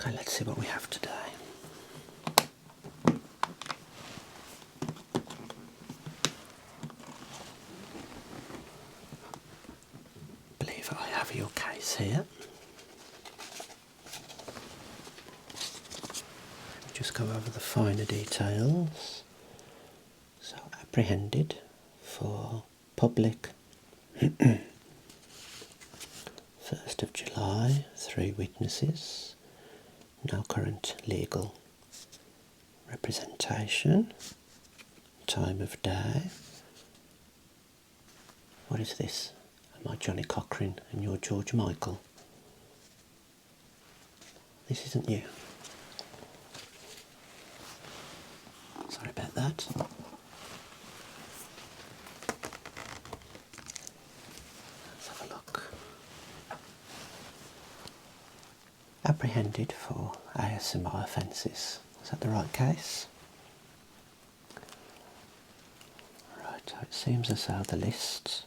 Okay, let's see what we have today. I believe I have your case here. Just go over the finer details. So, apprehended for public 1st of July, 3 witnesses, no current legal representation, time of day. What is this? Am I Johnny Cochran and you're George Michael? This isn't you. Sorry about that. Let's have a look. Apprehended for ASMR offences. Is that the right case? Right, so it seems as though the list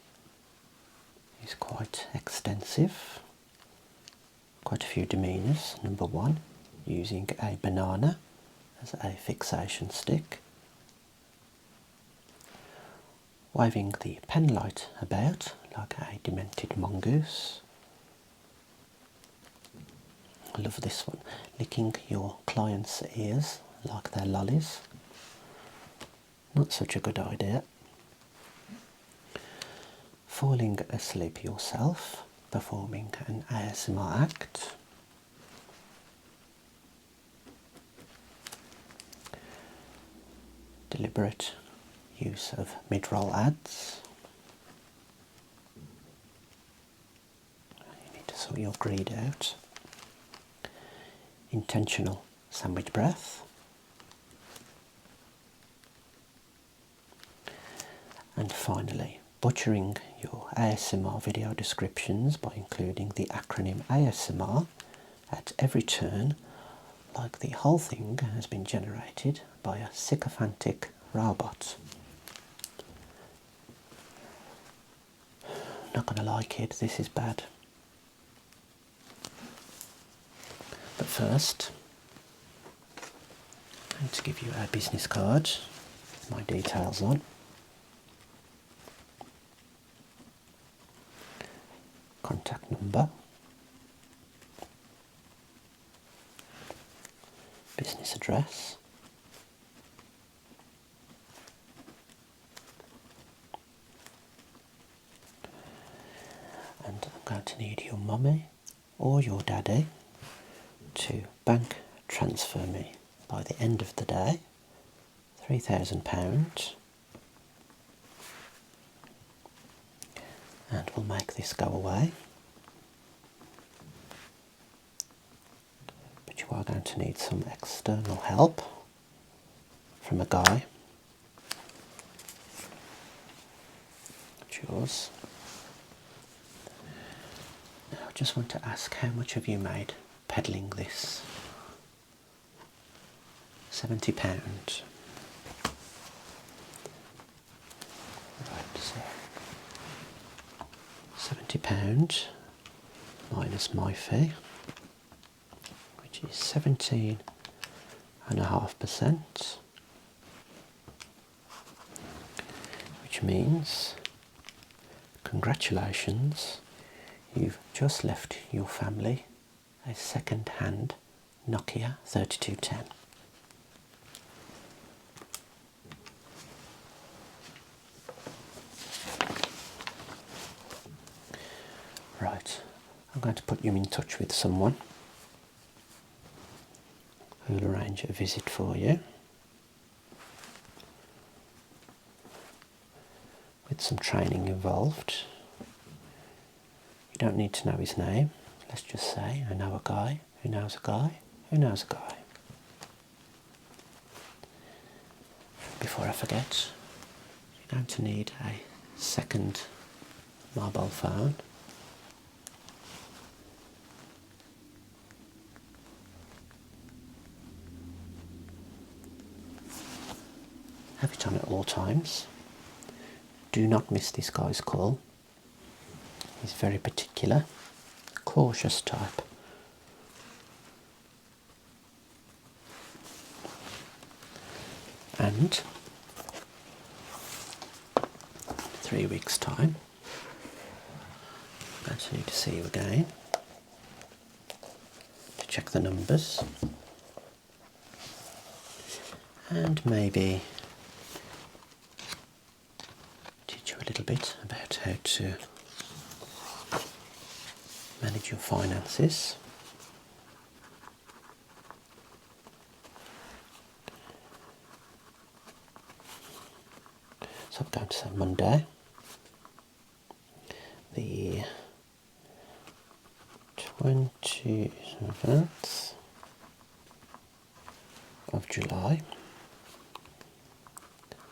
is quite extensive. Quite a few demeanours. Number 1, using a banana as a fixation stick. Waving the pen light about like a demented mongoose. I love this one. Licking your client's ears like they're lollies. Not such a good idea. Falling asleep yourself, performing an ASMR act. Deliberate use of mid-roll ads. You need to sort your greed out. Intentional sandwich breath. And finally, butchering your ASMR video descriptions by including the acronym ASMR at every turn, like the whole thing has been generated by a sycophantic robot. Not going to like it, this is bad. But first, I'm going to give you a business card with my details on. Contact number, business address, and I'm going to need your mummy or your daddy to bank transfer me by the end of the day £3,000, and we'll make this go away. But you are going to need some external help from a guy. It's yours. Now I just want to ask, how much have you made peddling this? £70. Right, so £70 minus my fee, which is 17.5%, which means, congratulations, you've just left your family a second-hand Nokia 3210. Right, I'm going to put you in touch with someone who will arrange a visit for you with some training involved. You don't need to know his name. Let's just say I know a guy who knows a guy who knows a guy. Before I forget, you're going to need a second mobile phone. Have it on at all times. Do not miss this guy's call. He's very particular, cautious type. and 3 weeks' time, I'm going to need to see you again to check the numbers and maybe teach you a little bit about how to manage your finances. So I'm going to say Monday, the 27th of July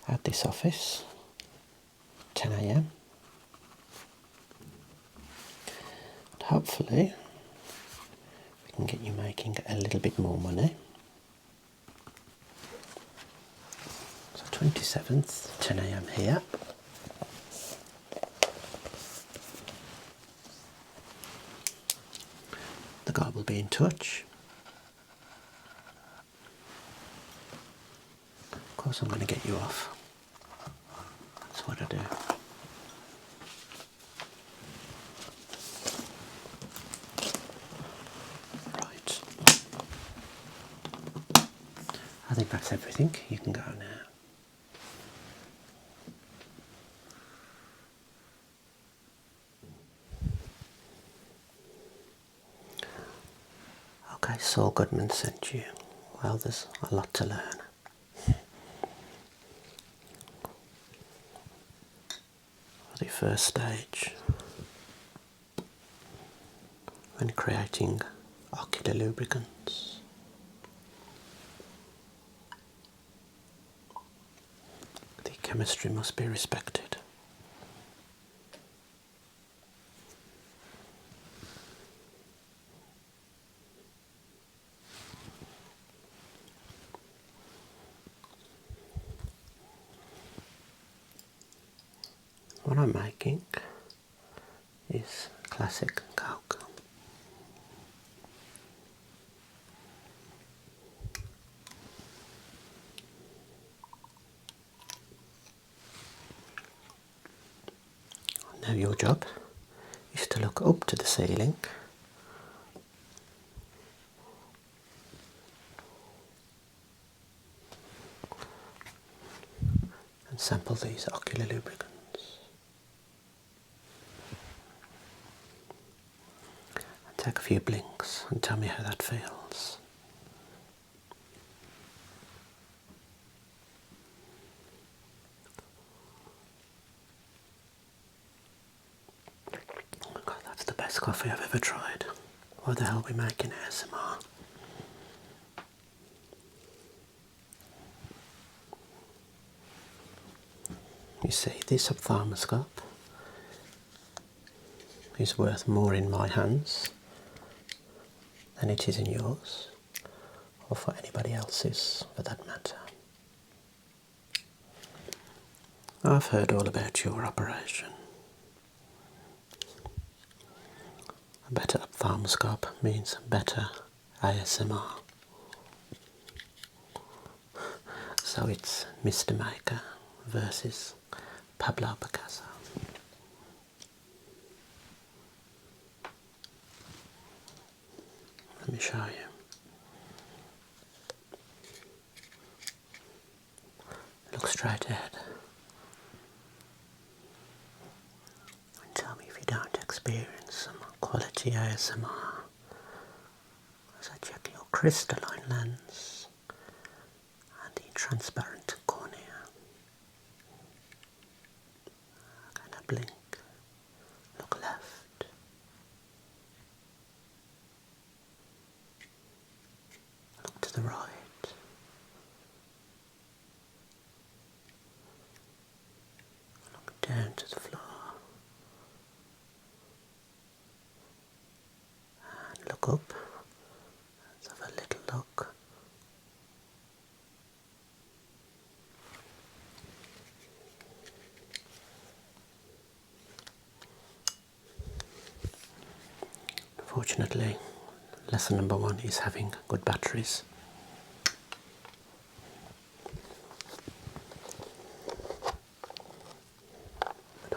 at this office, 10 AM. Hopefully we can get you making a little bit more money. So 27th, 10 AM here. The guy will be in touch. Of course I'm going to get you off. That's what I do. Right. I think that's everything. You can go now. Okay, Saul Goodman sent you. Well, there's a lot to learn. The first stage, when creating ocular lubricants, the chemistry must be respected. What I'm making is classic Coke. Now your job is to look up to the ceiling and sample these ocular lubricants. Take a few blinks and tell me how that feels. God, that's the best coffee I've ever tried. Why the hell are we making ASMR? You see, this ophthalmoscope is worth more in my hands than it is in yours, or for anybody else's for that matter. I've heard all about your operation. A better ophthalmoscope means better ASMR. So it's Mr. Maker versus Pablo Picasso. Let me show you. Look straight ahead. And tell me if you don't experience some quality ASMR as I check your crystalline lens and the transparent cornea. I'm going to blink. Look left. Look to the right. Look down to the floor. And look up. Let's have a little look. Fortunately, lesson number 1 is having good batteries.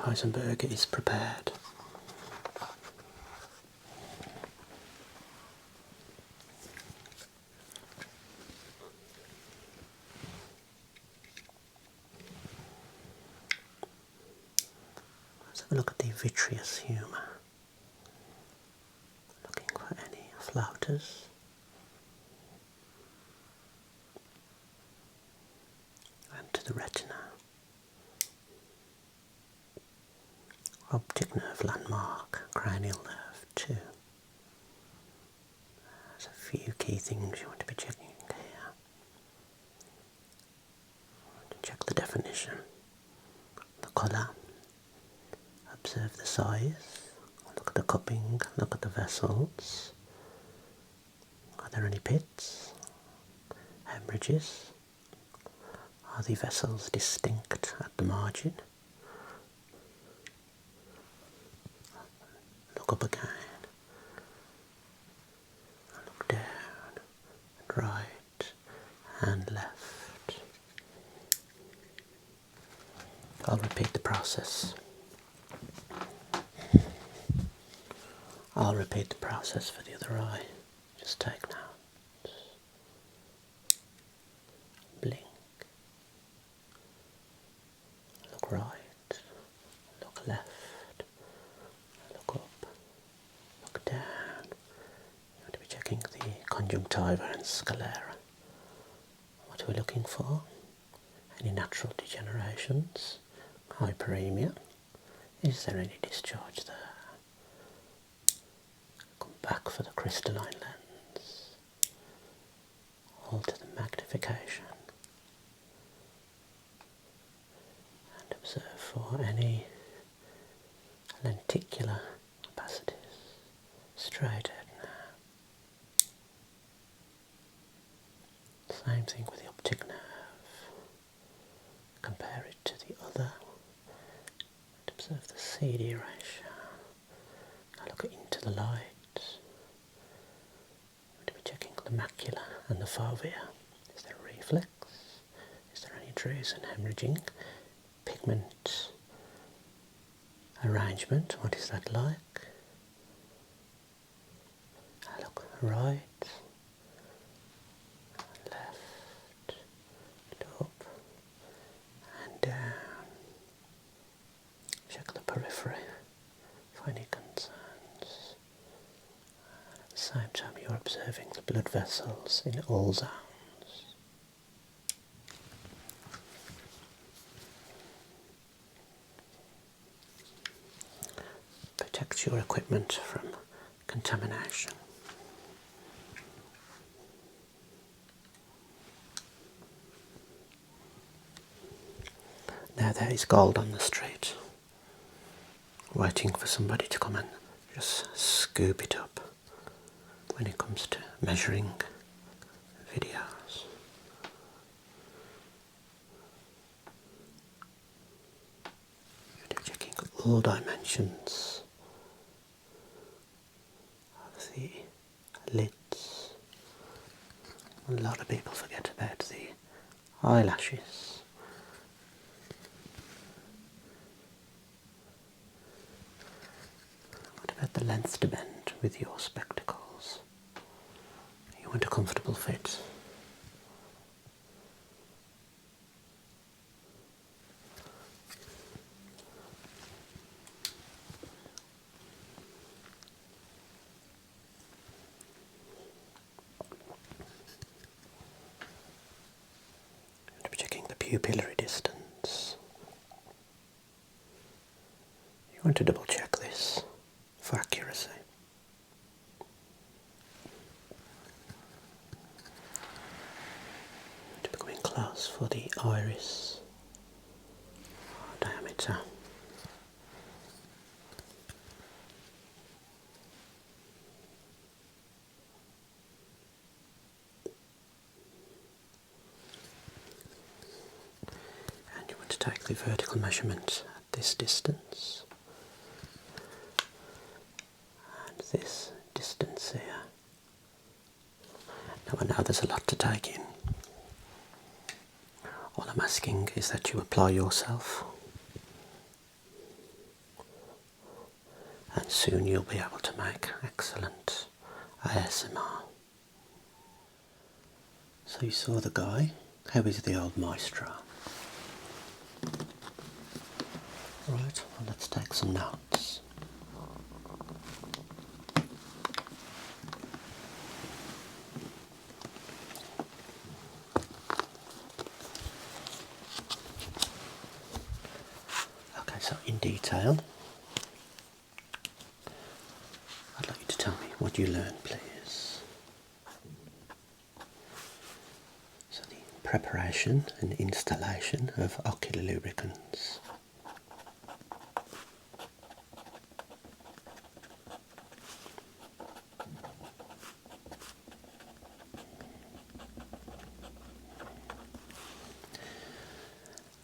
Heisenberg is prepared. Let's have a look at the vitreous humour. Looking for any floaters. And to the retina. Optic nerve landmark, cranial nerve 2. There's a few key things you want to be checking here. Check the definition, the colour, observe the size, look at the cupping, look at the vessels. Are there any pits, hemorrhages? Are the vessels distinct at the margin? Look up again, look down, and right and left. I'll repeat the process. I'll repeat the process for the other eye. Just take notes. Blink. Look right. Look left. Look up. Look down. You want to be checking the conjunctiva and sclera. What are we looking for? Any natural degenerations? Hyperemia? Is there any discharge there? Come back for the crystalline lens. Alter the magnification. And observe for any lenticular opacities. Straight ahead now. Same thing with the optic nerve. Compare it to the other. And observe the CD ratio. Now look into the light. You want to be checking the macula and the fovea. Is there reflex? Is there any drusen hemorrhaging? Pigment arrangement, what is that like? Now look right, left, up and down. Check the periphery for any concerns. And at the same time you're observing the blood vessels in all zones. Protect your equipment from contamination. Now there is gold on the street, waiting for somebody to come and just scoop it up when it comes to measuring videos. You're checking all dimensions of the lids. A lot of people forget about the eyelashes. What about the length to bend with your spectacles? You want a comfortable fit. Pupillary distance. You want to double check this for accuracy. To be coming close for the iris diameter. Take the vertical measurement at this distance and this distance here. Now I know there's a lot to take in. All I'm asking is that you apply yourself. and soon you'll be able to make excellent ASMR. So you saw the guy. How is the old maestro? Right, well, let's take some notes. Okay, so in detail, I'd like you to tell me what you learned, please. So the preparation and installation of ocular lubricants.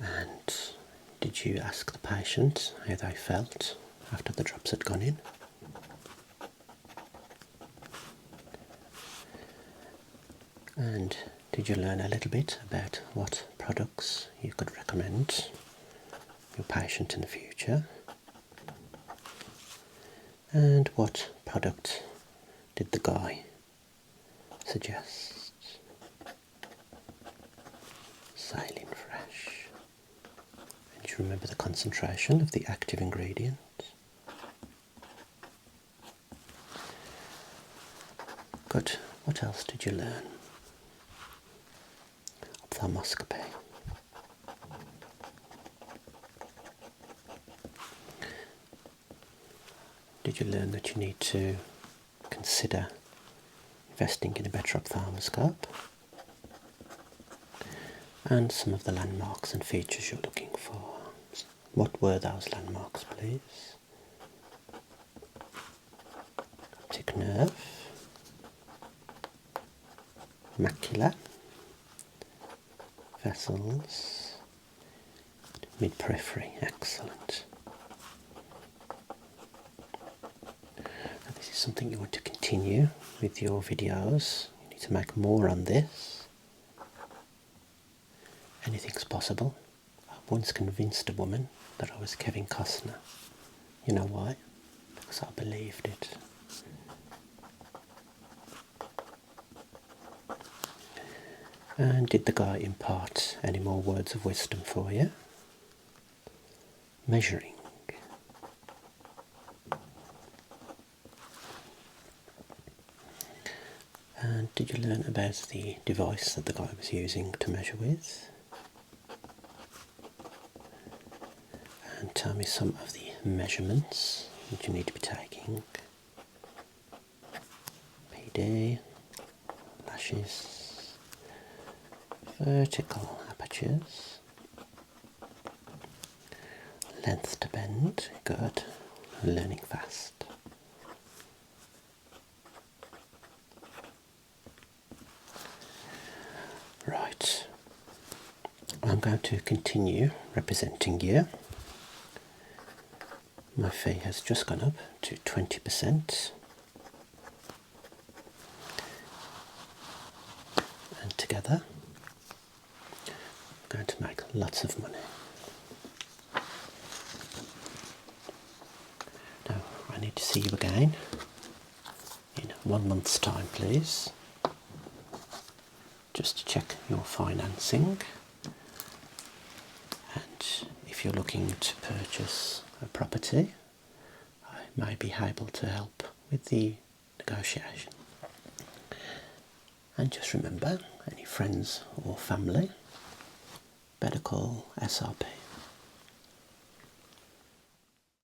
And did you ask the patient how they felt after the drops had gone in? And did you learn a little bit about what products you could recommend your patient in the future? And what product did the guy suggest? Saline Fresh. And do you remember the concentration of the active ingredient? Good. What else did you learn? Ophthalmoscopy. Did you learn that you need to consider investing in a better ophthalmoscope? And some of the landmarks and features you're looking for. What were those landmarks, please? Optic nerve, macula, vessels, mid-periphery. Excellent. Now, this is something you want to continue with your videos. You need to make more on this. Anything's possible. I once convinced a woman that I was Kevin Costner. You know why? Because I believed it. And did the guy impart any more words of wisdom for you? Measuring. And did you learn about the device that the guy was using to measure with? And tell me some of the measurements that you need to be taking. PD, lashes, vertical apertures, length to bend, good, learning fast. Right, I'm going to continue representing you. My fee has just gone up to 20%. And together, I'm going to make lots of money. Now, I need to see you again in 1 month's time, please. Just to check your financing. And if you're looking to purchase a property, I may be able to help with the negotiation. And just remember, any friends or family, better call SRP.